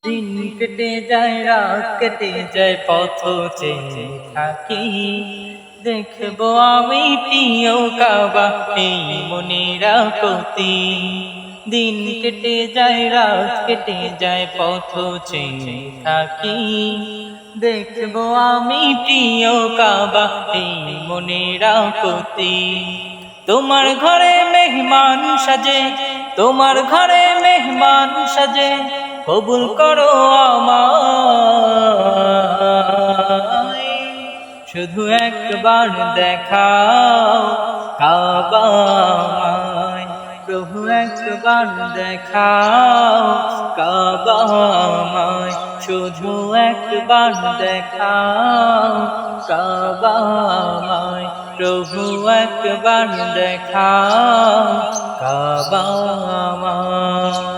দিন কেটে যায় রাত কেটে যায় পথ চেয়ে থাকি দেখবো আমি প্রিয় কাবা এই মনের আকতি দিন কেটে যায় রাত কেটে যায় পথ চেয়ে থাকি দেখবো আমি প্রিয় কাবা এই মনের আকতি তোমার ঘরে মেহমান সাজে তোমার ঘরে মেহমান সাজে কবুল করো আমায় শুধু একবার দেখাও কাবা আমায় প্রভু একবার দেখাও কাবা আমায় শুধু একবার দেখাও কাবা আমায় প্রভু একবার দেখাও কাবা আমায়।